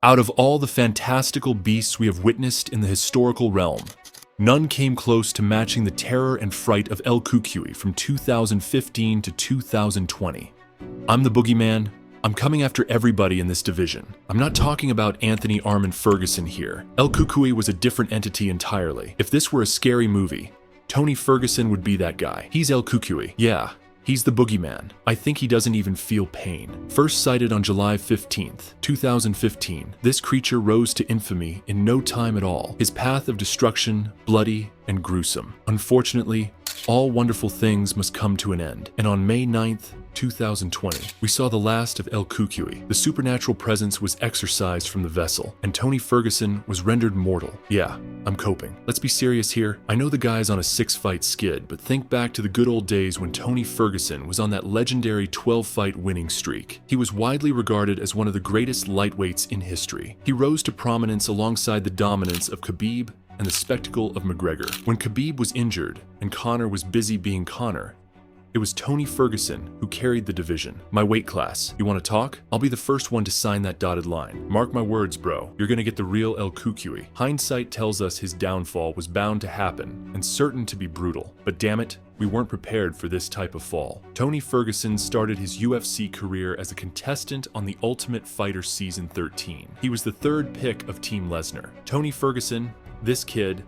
Out of all the fantastical beasts we have witnessed in the historical realm, none came close to matching the terror and fright of El Cucuy from 2015 to 2020. I'm the boogeyman. I'm coming after everybody in this division. I'm not talking about Anthony Armand Ferguson here. El Cucuy was a different entity entirely. If this were a scary movie, Tony Ferguson would be that guy. He's El Cucuy. Yeah, he's the boogeyman. I think he doesn't even feel pain. First sighted on July 15th, 2015, this creature rose to infamy in no time at all. His path of destruction, bloody and gruesome. Unfortunately, all wonderful things must come to an end. And on May 9th, 2020, we saw the last of El Cucuy. The supernatural presence was exorcised from the vessel, and Tony Ferguson was rendered mortal. Yeah, I'm coping. Let's be serious here. I know the guy's on a 6-fight skid, but think back to the good old days when Tony Ferguson was on that legendary 12-fight winning streak. He was widely regarded as one of the greatest lightweights in history. He rose to prominence alongside the dominance of Khabib and the spectacle of McGregor. When Khabib was injured and Conor was busy being Conor, it was Tony Ferguson who carried the division. My weight class. You want to talk? I'll be the first one to sign that dotted line. Mark my words, bro. You're gonna get the real El Cucuy. Hindsight tells us his downfall was bound to happen and certain to be brutal. But damn it, we weren't prepared for this type of fall. Tony Ferguson started his UFC career as a contestant on The Ultimate Fighter Season 13. He was the third pick of Team Lesnar. Tony Ferguson, this kid,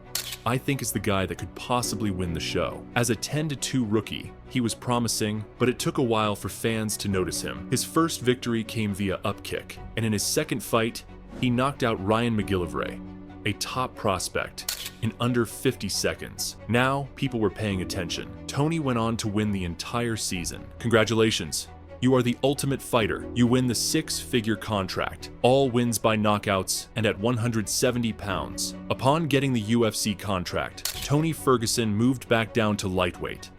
I think is the guy that could possibly win the show. As a 10-2 rookie, he was promising, but it took a while for fans to notice him. His first victory came via upkick, and in his second fight, he knocked out Ryan McGillivray, a top prospect, in under 50 seconds. Now, people were paying attention. Tony went on to win the entire season. Congratulations. You are the ultimate fighter. You win the 6-figure contract, all wins by knockouts and at 170 pounds. Upon getting the UFC contract, Tony Ferguson moved back down to lightweight,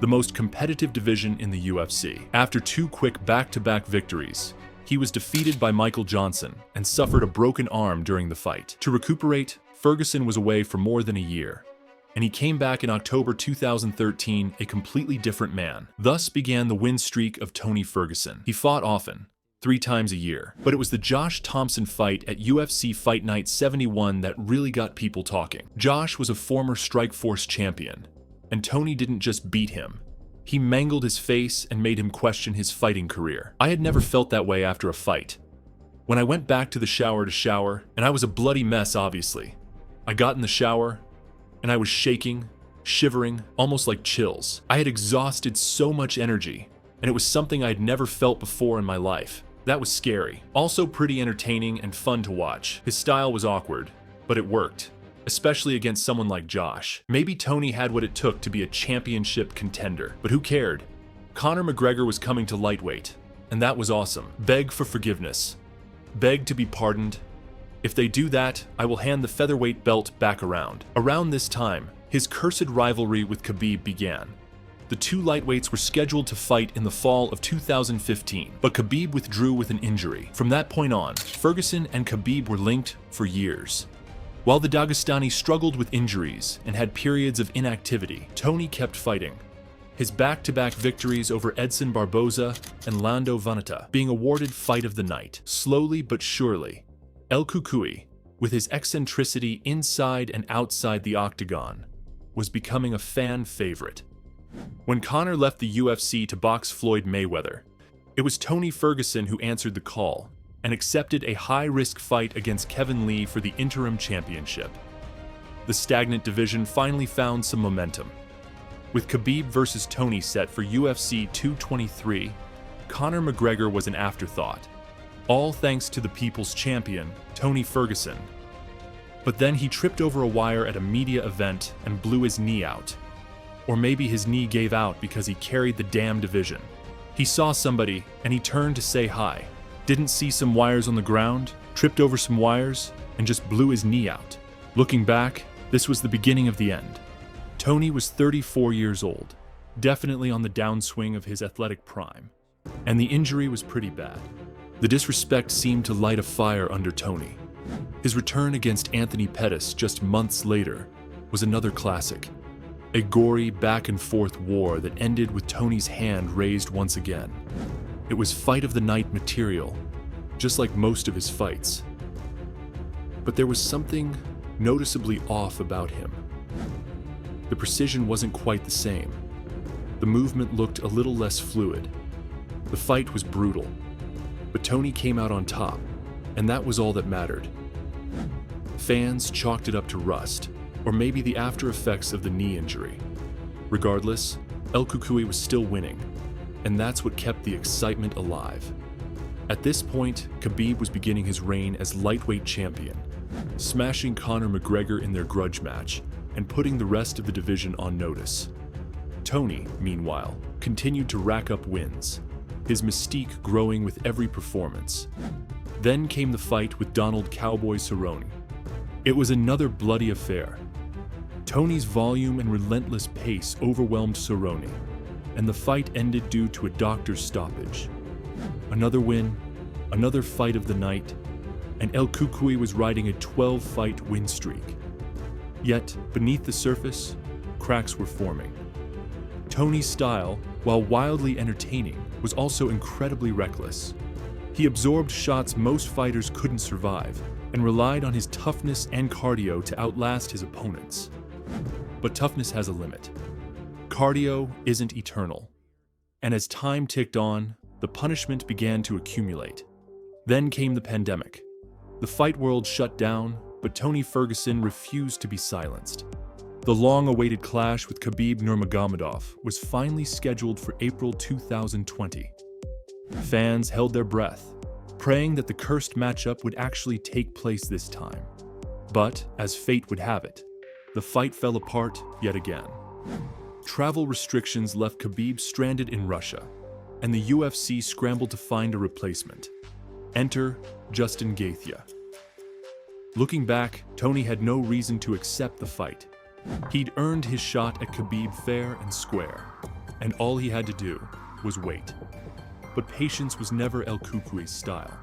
the most competitive division in the UFC. After 2 quick back-to-back victories, he was defeated by Michael Johnson and suffered a broken arm during the fight. To recuperate, Ferguson was away for more than a year, and he came back in October 2013 a completely different man. Thus began the win streak of Tony Ferguson. He fought often, 3 times a year, but it was the Josh Thompson fight at UFC Fight Night 71 that really got people talking. Josh was a former Strikeforce champion, and Tony didn't just beat him. He mangled his face and made him question his fighting career. I had never felt that way after a fight. When I went back to the shower, and I was a bloody mess obviously. I got in the shower, and I was shaking, shivering, almost like chills. I had exhausted so much energy, and it was something I had never felt before in my life. That was scary. Also pretty entertaining and fun to watch. His style was awkward, but it worked, especially against someone like Josh. Maybe Tony had what it took to be a championship contender, but who cared? Conor McGregor was coming to lightweight, and that was awesome. Beg for forgiveness. Beg to be pardoned. If they do that, I will hand the featherweight belt back around. Around this time, his cursed rivalry with Khabib began. The 2 lightweights were scheduled to fight in the fall of 2015, but Khabib withdrew with an injury. From that point on, Ferguson and Khabib were linked for years. While the Dagestani struggled with injuries and had periods of inactivity, Tony kept fighting. His back-to-back victories over Edson Barboza and Lando Vannata being awarded Fight of the Night. Slowly but surely, El Cucuy, with his eccentricity inside and outside the octagon, was becoming a fan favorite. When Conor left the UFC to box Floyd Mayweather, it was Tony Ferguson who answered the call and accepted a high-risk fight against Kevin Lee for the interim championship. The stagnant division finally found some momentum. With Khabib versus Tony set for UFC 223, Conor McGregor was an afterthought. All thanks to the people's champion, Tony Ferguson. But then he tripped over a wire at a media event and blew his knee out. Or maybe his knee gave out because he carried the damn division. He saw somebody and he turned to say hi. Didn't see some wires on the ground, tripped over some wires, and just blew his knee out. Looking back, this was the beginning of the end. Tony was 34 years old, definitely on the downswing of his athletic prime, and the injury was pretty bad. The disrespect seemed to light a fire under Tony. His return against Anthony Pettis just months later was another classic. A gory back-and-forth war that ended with Tony's hand raised once again. It was fight of the night material, just like most of his fights. But there was something noticeably off about him. The precision wasn't quite the same. The movement looked a little less fluid. The fight was brutal, but Tony came out on top, and that was all that mattered. Fans chalked it up to rust, or maybe the after effects of the knee injury. Regardless, El Cucuy was still winning, and that's what kept the excitement alive. At this point, Khabib was beginning his reign as lightweight champion, smashing Conor McGregor in their grudge match and putting the rest of the division on notice. Tony, meanwhile, continued to rack up wins, his mystique growing with every performance. Then came the fight with Donald "Cowboy" Cerrone. It was another bloody affair. Tony's volume and relentless pace overwhelmed Cerrone, and the fight ended due to a doctor's stoppage. Another win, another fight of the night, and El Cucuy was riding a 12-fight win streak. Yet, beneath the surface, cracks were forming. Tony's style, while wildly entertaining, was also incredibly reckless. He absorbed shots most fighters couldn't survive, and relied on his toughness and cardio to outlast his opponents. But toughness has a limit. Cardio isn't eternal. And as time ticked on, the punishment began to accumulate. Then came the pandemic. The fight world shut down, but Tony Ferguson refused to be silenced. The long-awaited clash with Khabib Nurmagomedov was finally scheduled for April 2020. Fans held their breath, praying that the cursed matchup would actually take place this time. But, as fate would have it, the fight fell apart yet again. Travel restrictions left Khabib stranded in Russia, and the UFC scrambled to find a replacement. Enter Justin Gaethje. Looking back, Tony had no reason to accept the fight. He'd earned his shot at Khabib fair and square, and all he had to do was wait. But patience was never El Cucuy's style.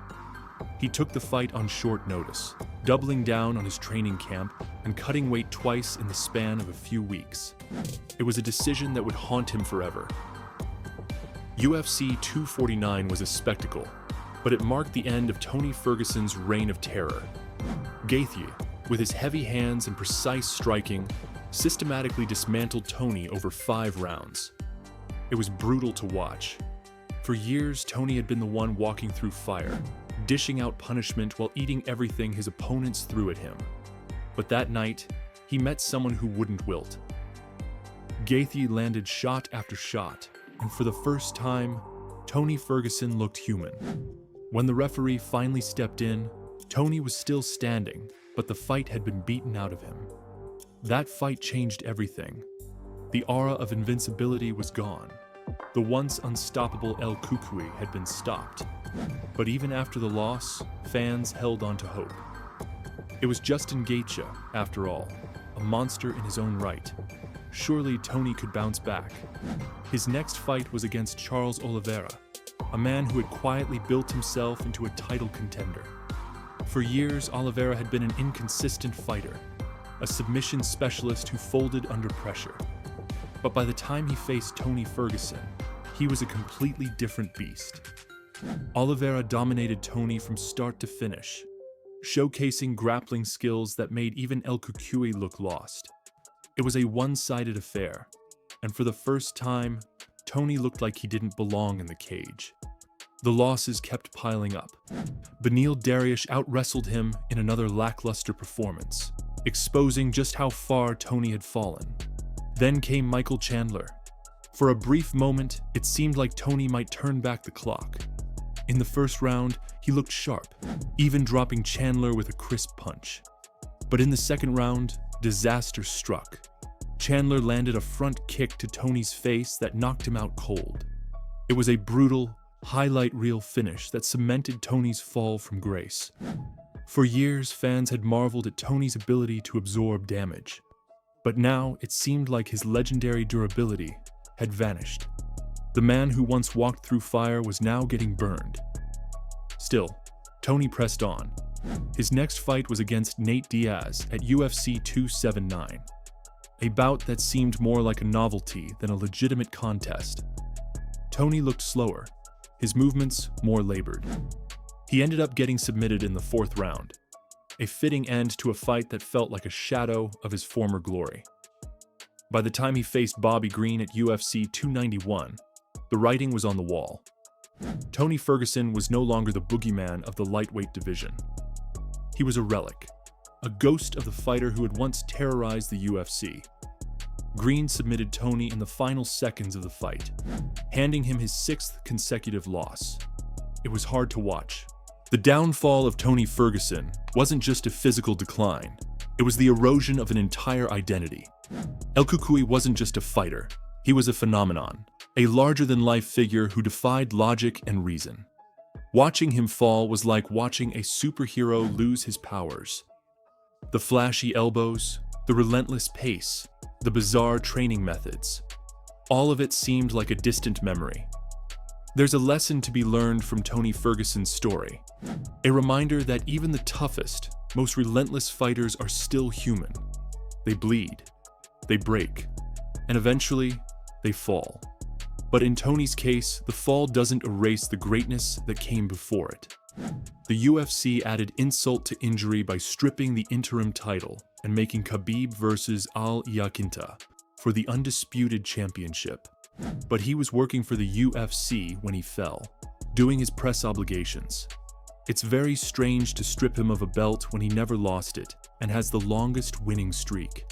He took the fight on short notice, doubling down on his training camp and cutting weight twice in the span of a few weeks. It was a decision that would haunt him forever. UFC 249 was a spectacle, but it marked the end of Tony Ferguson's reign of terror. Gaethje, with his heavy hands and precise striking, systematically dismantled Tony over 5 rounds. It was brutal to watch. For years, Tony had been the one walking through fire, dishing out punishment while eating everything his opponents threw at him. But that night, he met someone who wouldn't wilt. Gaethje landed shot after shot, and for the first time, Tony Ferguson looked human. When the referee finally stepped in, Tony was still standing, but the fight had been beaten out of him. That fight changed everything. The aura of invincibility was gone. The once unstoppable El Cucuy had been stopped. But even after the loss, fans held on to hope. It was Justin Gaethje, after all, a monster in his own right. Surely Tony could bounce back. His next fight was against Charles Oliveira, a man who had quietly built himself into a title contender. For years, Oliveira had been an inconsistent fighter, a submission specialist who folded under pressure. But by the time he faced Tony Ferguson, he was a completely different beast. Oliveira dominated Tony from start to finish, showcasing grappling skills that made even El Cucuy look lost. It was a one-sided affair, and for the first time, Tony looked like he didn't belong in the cage. The losses kept piling up. Beneil Dariush out-wrestled him in another lackluster performance, exposing just how far Tony had fallen. Then came Michael Chandler. For a brief moment, it seemed like Tony might turn back the clock. In the first round, he looked sharp, even dropping Chandler with a crisp punch. But in the second round, disaster struck. Chandler landed a front kick to Tony's face that knocked him out cold. It was a brutal, highlight reel finish that cemented Tony's fall from grace. For years, fans had marveled at Tony's ability to absorb damage. But now, it seemed like his legendary durability had vanished. The man who once walked through fire was now getting burned. Still, Tony pressed on. His next fight was against Nate Diaz at UFC 279, a bout that seemed more like a novelty than a legitimate contest. Tony looked slower, his movements more labored. He ended up getting submitted in the 4th round. a fitting end to a fight that felt like a shadow of his former glory. By the time he faced Bobby Green at UFC 291, the writing was on the wall. Tony Ferguson was no longer the boogeyman of the lightweight division. He was a relic, a ghost of the fighter who had once terrorized the UFC. Green submitted Tony in the final seconds of the fight, handing him his 6th consecutive loss. It was hard to watch. The downfall of Tony Ferguson wasn't just a physical decline, it was the erosion of an entire identity. El Cucuy wasn't just a fighter, he was a phenomenon, a larger-than-life figure who defied logic and reason. Watching him fall was like watching a superhero lose his powers. The flashy elbows, the relentless pace, the bizarre training methods, all of it seemed like a distant memory. There's a lesson to be learned from Tony Ferguson's story, a reminder that even the toughest, most relentless fighters are still human. They bleed, they break, and eventually, they fall. But in Tony's case, the fall doesn't erase the greatness that came before it. The UFC added insult to injury by stripping the interim title and making Khabib versus Al-Iaquinta for the undisputed championship. But he was working for the UFC when he fell, doing his press obligations. It's very strange to strip him of a belt when he never lost it and has the longest winning streak.